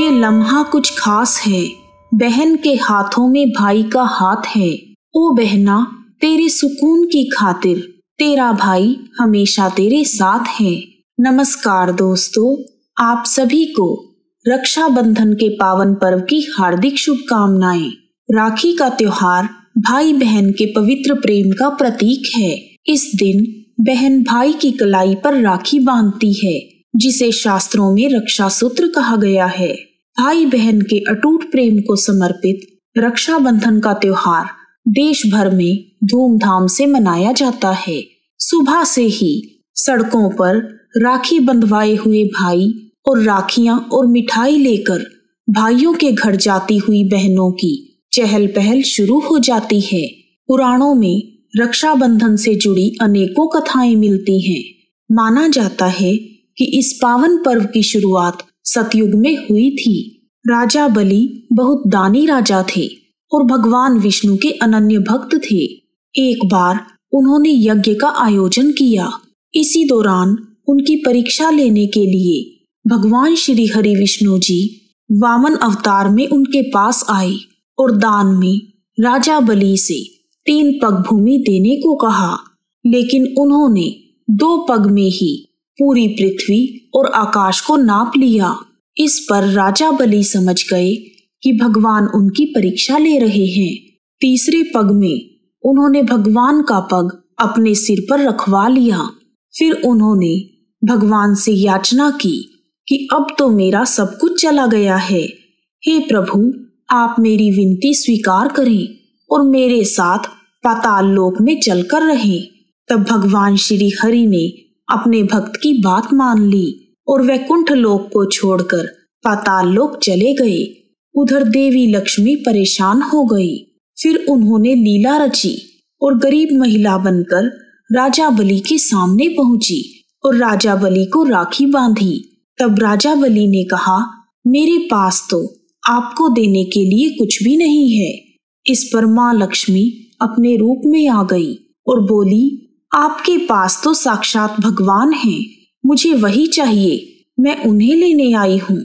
ये लम्हा कुछ खास है, बहन के हाथों में भाई का हाथ है। ओ बहना, तेरे सुकून की खातिर तेरा भाई हमेशा तेरे साथ है। नमस्कार दोस्तों, आप सभी को रक्षाबंधन के पावन पर्व की हार्दिक शुभकामनाएं। राखी का त्योहार भाई बहन के पवित्र प्रेम का प्रतीक है। इस दिन बहन भाई की कलाई पर राखी बांधती है, जिसे शास्त्रों में रक्षा सूत्र कहा गया है। भाई बहन के अटूट प्रेम को समर्पित रक्षाबंधन का त्योहार देश भर में धूमधाम से मनाया जाता है। सुबह से ही सड़कों पर राखी बंधवाए हुए भाई और राखियां और मिठाई लेकर भाइयों के घर जाती हुई बहनों की चहल पहल शुरू हो जाती है। पुराणों में रक्षाबंधन से जुड़ी अनेकों कथाएं मिलती हैं। माना जाता है कि इस पावन पर्व की शुरुआत सतयुग में हुई थी। राजा बलि बहुत दानी राजा थे और भगवान विष्णु के अनन्य भक्त थे। एक बार उन्होंने यज्ञ का आयोजन किया। इसी दौरान उनकी परीक्षा लेने के लिए भगवान श्री हरि विष्णु जी वामन अवतार में उनके पास आए और दान में राजा बलि से 3 पग भूमि देने को कहा, लेकिन उन्होंने 2 पग में ही पूरी पृथ्वी और आकाश को नाप लिया। इस पर राजा बलि समझ गए कि भगवान उनकी परीक्षा ले रहे हैं। तीसरे पग में उन्होंने भगवान का पग अपने सिर पर रखवा लिया। फिर उन्होंने भगवान से याचना की कि अब तो मेरा सब कुछ चला गया है। हे प्रभु, आप मेरी विनती स्वीकार करें और मेरे साथ पाताल लोक में चलकर रहें। तब भगवान श्री हरि ने अपने भक्त की बात मान ली और वैकुंठ लोक को छोड़कर पाताल लोक चले गए। उधर देवी लक्ष्मी परेशान हो गई। फिर उन्होंने लीला रची और गरीब महिला बनकर राजा बलि के सामने पहुंची और राजा बलि को राखी बांधी। तब राजा बलि ने कहा, मेरे पास तो आपको देने के लिए कुछ भी नहीं है। इस पर माँ लक्ष्मी अपने रूप में आ गई और बोली, आपके पास तो साक्षात भगवान हैं, मुझे वही चाहिए, मैं उन्हें लेने आई हूँ।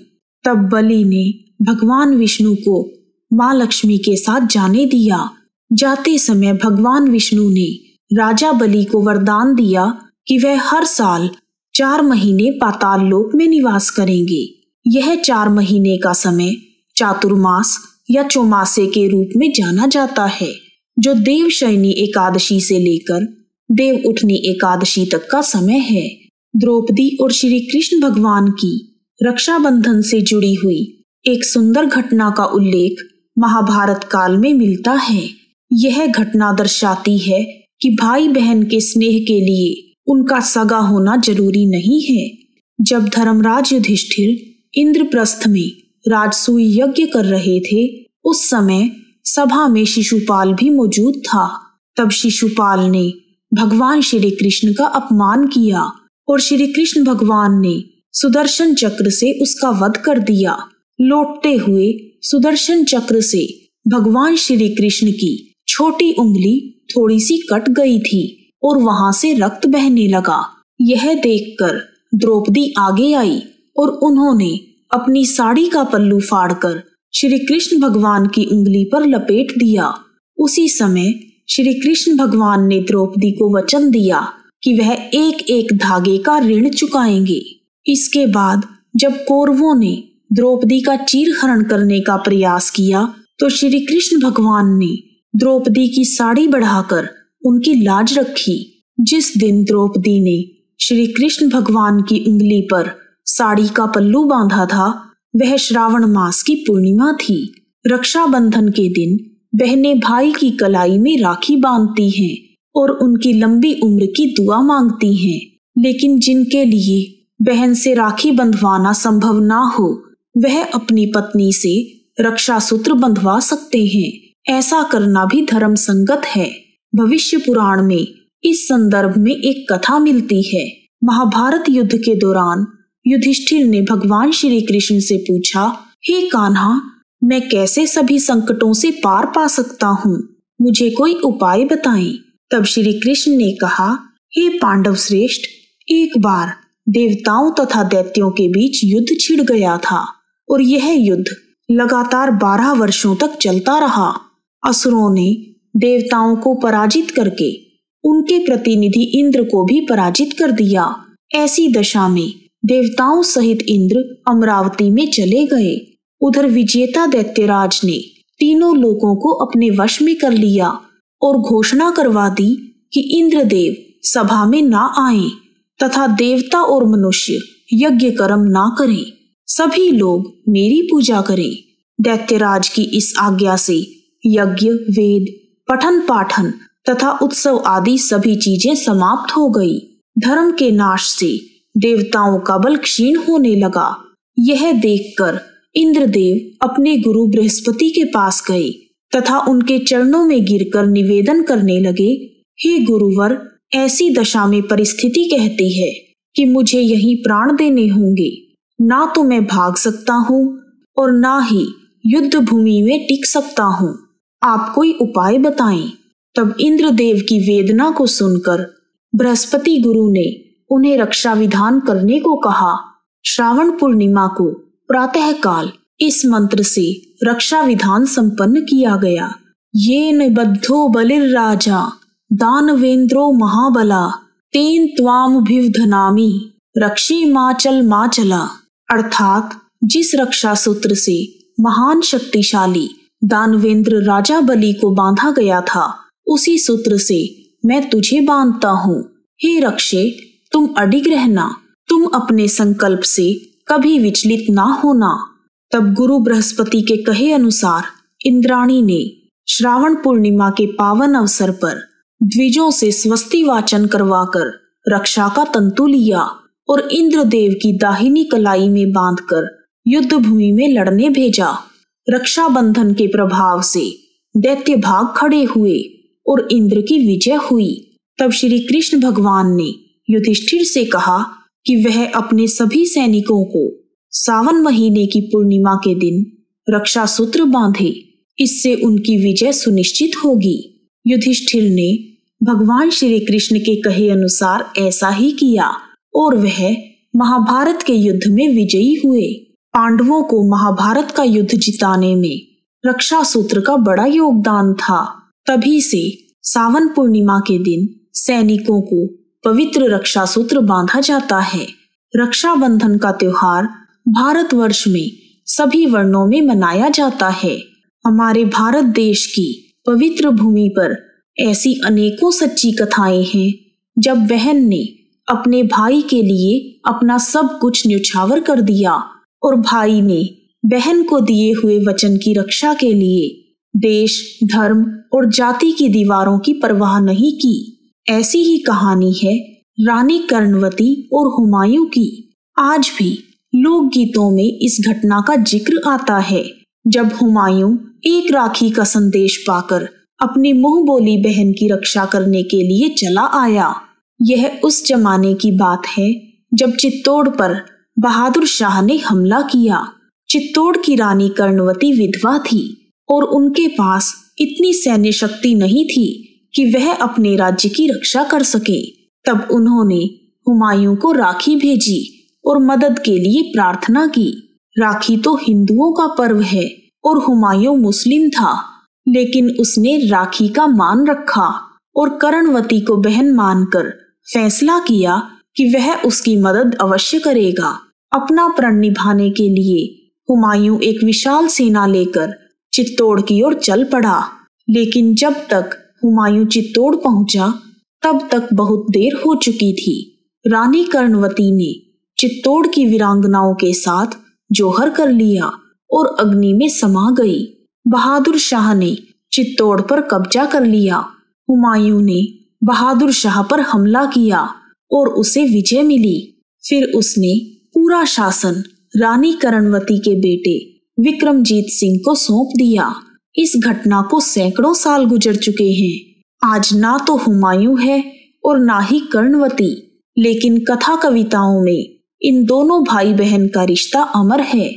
तब बलि ने भगवान विष्णु को माँ लक्ष्मी के साथ जाने दिया। जाते समय भगवान विष्णु ने राजा बलि को वरदान दिया कि वह हर साल 4 महीने पाताल लोक में निवास करेंगे। यह 4 महीने का समय चातुर्मास या चौमासे के रूप में जाना जाता है, जो देवशयनी एकादशी से लेकर देव उठनी एकादशी तक का समय है। द्रौपदी और श्री कृष्ण भगवान की रक्षाबंधन से जुड़ी हुई एक सुंदर घटना का उल्लेख महाभारत काल में मिलता है। यह घटना दर्शाती है कि भाई बहन के स्नेह के लिए उनका सगा होना जरूरी नहीं है। जब धर्मराज युधिष्ठिर इंद्रप्रस्थ में राजसूय यज्ञ कर रहे थे, उस समय सभा में शिशुपाल भी मौजूद था। तब शिशुपाल ने भगवान श्री कृष्ण का अपमान किया और श्री कृष्ण भगवान ने सुदर्शन चक्र से उसका वध कर दिया। लौटते हुए सुदर्शन चक्र से भगवान श्री कृष्ण की छोटी उंगली थोड़ी सी कट गई थी और वहां से रक्त बहने लगा। यह देखकर द्रौपदी आगे आई और उन्होंने अपनी साड़ी का पल्लू फाड़कर श्री कृष्ण भगवान की उंगली पर लपेट दिया। उसी समय श्री कृष्ण भगवान ने द्रौपदी को वचन दिया कि वह एक एक धागे का ऋण चुकाएंगे। इसके बाद जब कौरवों ने द्रौपदी का चीरहरण करने का प्रयास किया, तो श्री कृष्ण भगवान ने द्रौपदी की साड़ी बढ़ाकर उनकी लाज रखी। जिस दिन द्रौपदी ने श्री कृष्ण भगवान की उंगली पर साड़ी का पल्लू बांधा था, वह श्रावण मास की पूर्णिमा थी। रक्षाबंधन के दिन बहनें भाई की कलाई में राखी बांधती हैं और उनकी लंबी उम्र की दुआ मांगती हैं। लेकिन जिनके लिए बहन से राखी बंधवाना संभव ना हो, वह अपनी पत्नी से रक्षा सूत्र बंधवा सकते हैं। ऐसा करना भी धर्म संगत है। भविष्य पुराण में इस संदर्भ में एक कथा मिलती है। महाभारत युद्ध के दौरान युधिष्ठिर ने भगवान श्री कृष्ण से पूछा, हे कान्हा, मैं कैसे सभी संकटों से पार पा सकता हूँ, मुझे कोई उपाय बताएं। तब श्री कृष्ण ने कहा, हे पांडव श्रेष्ठ, एक बार देवताओं तथा दैत्यों के बीच युद्ध छिड़ गया था। और यह युद्ध लगातार 12 वर्षों तक चलता रहा। असुरों ने देवताओं को पराजित करके उनके प्रतिनिधि इंद्र को भी पराजित कर दिया। ऐसी दशा में देवताओं सहित इंद्र अमरावती में चले गए। उधर विजेता दैत्यराज ने तीनों लोगों को अपने वश में कर लिया और घोषणा करवा दी कि इंद्रदेव सभा में ना आए तथा देवता और मनुष्य यज्ञ कर्म ना करें, सभी लोग मेरी पूजा करें। दैत्यराज की इस आज्ञा से यज्ञ, वेद, पठन पाठन तथा उत्सव आदि सभी चीजें समाप्त हो गई। धर्म के नाश से देवताओं का बल क्षीण होने लगा। यह देखकर इंद्रदेव अपने गुरु बृहस्पति के पास गए तथा उनके चरणों में गिरकर निवेदन करने लगे, हे गुरुवर, ऐसी दशा में परिस्थिति कहती है कि मुझे यहीं प्राण देने होंगे। ना तो मैं भाग सकता हूँ और ना ही युद्ध भूमि में टिक सकता हूँ। आप कोई उपाय बताएं। तब इंद्रदेव की वेदना को सुनकर बृहस्पति गुरु ने उन्हें रक्षा विधान करने को कहा। श्रावण पूर्णिमा को प्रातः काल इस मंत्र से रक्षा विधान संपन्न किया गया। येन बद्धो बलिर्राजा दानवेंद्रो महाबला तेन त्वामभिवदनामि रक्षे माचल माचला। अर्थात जिस रक्षा सूत्र से महान शक्तिशाली दानवेंद्र राजा बलि को बांधा गया था, उसी सूत्र से मैं तुझे बांधता हूँ। हे रक्षे, तुम अडिग रहना, तुम अपने संकल्प से कभी विचलित ना होना। तब गुरु बृहस्पति के कहे अनुसार इंद्राणी ने श्रावण पूर्णिमा के पावन अवसर पर द्विजों से स्वस्ति वाचन करवाकर रक्षा का तंतु लिया और इंद्रदेव की दाहिनी कलाई में बांधकर युद्ध भूमि में लड़ने भेजा। रक्षा बंधन के प्रभाव से दैत्य भाग खड़े हुए और इंद्र की विजय हुई। तब श्री कृष्ण भगवान ने युधिष्ठिर से कहा कि वह अपने सभी सैनिकों को सावन महीने की पूर्णिमा के दिन रक्षा सूत्र बांधे, इससे उनकी विजय सुनिश्चित होगी। युधिष्ठिर ने भगवान श्री कृष्ण के कहे अनुसार ऐसा ही किया और वह महाभारत के युद्ध में विजयी हुए। पांडवों को महाभारत का युद्ध जिताने में रक्षा सूत्र का बड़ा योगदान था। तभी से सावन पूर्णिमा के दिन सैनिकों को पवित्र रक्षा सूत्र बांधा जाता है। रक्षाबंधन का त्योहार भारतवर्ष में सभी वर्णों में मनाया जाता है। हमारे भारत देश की पवित्र भूमि पर ऐसी अनेकों सच्ची कथाएं हैं जब बहन ने अपने भाई के लिए अपना सब कुछ न्यौछावर कर दिया और भाई ने बहन को दिए हुए वचन की रक्षा के लिए देश, धर्म और जाति की दीवारों की परवाह नहीं की। ऐसी ही कहानी है रानी कर्णवती और हुमायूं की। आज भी लोकगीतों में इस घटना का जिक्र आता है, जब हुमायूं एक राखी का संदेश पाकर अपनी मुंह बोली बहन की रक्षा करने के लिए चला आया। यह उस जमाने की बात है जब चित्तौड़ पर बहादुर शाह ने हमला किया। चित्तौड़ की रानी कर्णवती विधवा थी और उनके पास इतनी सैन्य शक्ति नहीं थी कि वह अपने राज्य की रक्षा कर सके। तब उन्होंने हुमायूं को राखी भेजी और मदद के लिए प्रार्थना की। राखी तो हिंदुओं का पर्व है और हुमायूं मुस्लिम था, लेकिन उसने राखी का मान रखा और कर्णवती को बहन मानकर फैसला किया कि वह उसकी मदद अवश्य करेगा। अपना प्रण निभाने के लिए हुमायूं एक विशाल सेना लेकर चित्तौड़ की ओर चल पड़ा, लेकिन जब तक हुमायूं चित्तौड़ पहुंचा तब तक बहुत देर हो चुकी थी। रानी कर्णवती ने चित्तौड़ की वीरांगनाओं के साथ जोहर कर लिया और अग्नि में समा गई। बहादुर शाह ने चित्तौड़ पर कब्जा कर लिया। हुमायूं ने बहादुर शाह पर हमला किया और उसे विजय मिली। फिर उसने पूरा शासन रानी कर्णवती के बेटे विक्रमजीत सिंह को सौंप दिया। इस घटना को सैकड़ों साल गुजर चुके हैं। आज ना तो हुमायूं है और ना ही कर्णवती, लेकिन कथा कविताओं में इन दोनों भाई बहन का रिश्ता अमर है।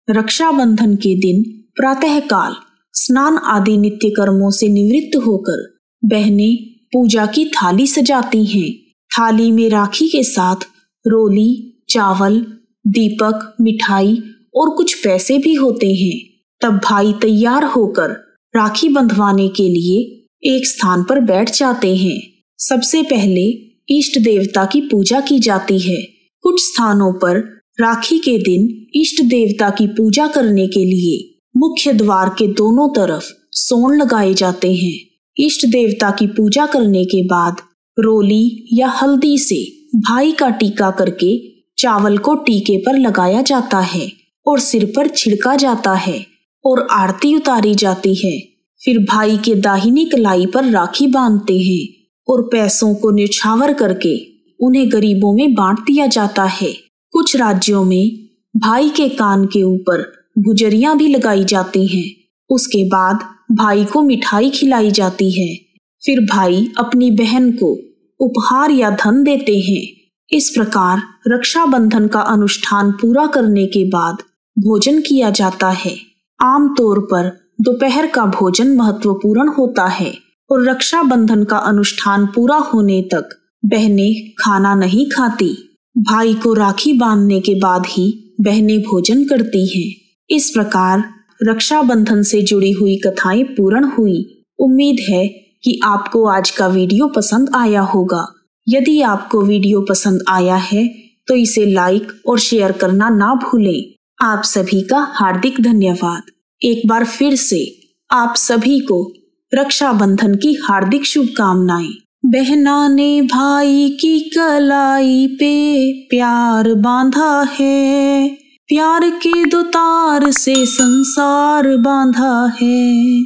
रक्षाबंधन के दिन प्रातःकाल स्नान आदि नित्य कर्मों से निवृत्त होकर बहनें पूजा की थाली सजाती हैं। थाली में राखी के साथ रोली, चावल, दीपक, मिठाई और कुछ पैसे भी होते हैं। तब भाई तैयार होकर राखी बंधवाने के लिए एक स्थान पर बैठ जाते हैं। सबसे पहले इष्ट देवता की पूजा की जाती है। कुछ स्थानों पर राखी के दिन इष्ट देवता की पूजा करने के लिए मुख्य द्वार के दोनों तरफ सोंड लगाए जाते हैं। इष्ट देवता की पूजा करने के बाद रोली या हल्दी से भाई का टीका करके चावल को टीके पर लगाया जाता है और सिर पर छिड़का जाता है और आरती उतारी जाती है। फिर भाई के दाहिनी कलाई पर राखी बांधते हैं और पैसों को न्यौछावर करके उन्हें गरीबों में बांट दिया जाता है। कुछ राज्यों में भाई के कान के ऊपर गुजरियां भी लगाई जाती हैं। उसके बाद भाई को मिठाई खिलाई जाती है। फिर भाई अपनी बहन को उपहार या धन देते हैं। इस प्रकार रक्षाबंधन का अनुष्ठान पूरा करने के बाद भोजन किया जाता है। आमतौर पर दोपहर का भोजन महत्वपूर्ण होता है और रक्षाबंधन का अनुष्ठान पूरा होने तक बहनें खाना नहीं खाती। भाई को राखी बांधने के बाद ही बहनें भोजन करती हैं। इस प्रकार रक्षाबंधन से जुड़ी हुई कथाएं पूर्ण हुई। उम्मीद है कि आपको आज का वीडियो पसंद आया होगा। यदि आपको वीडियो पसंद आया है तो इसे लाइक और शेयर करना ना भूलें। आप सभी का हार्दिक धन्यवाद। एक बार फिर से आप सभी को रक्षाबंधन की हार्दिक शुभकामनाएं। बहना ने भाई की कलाई पे प्यार बांधा है, प्यार के दो तार से संसार बांधा है।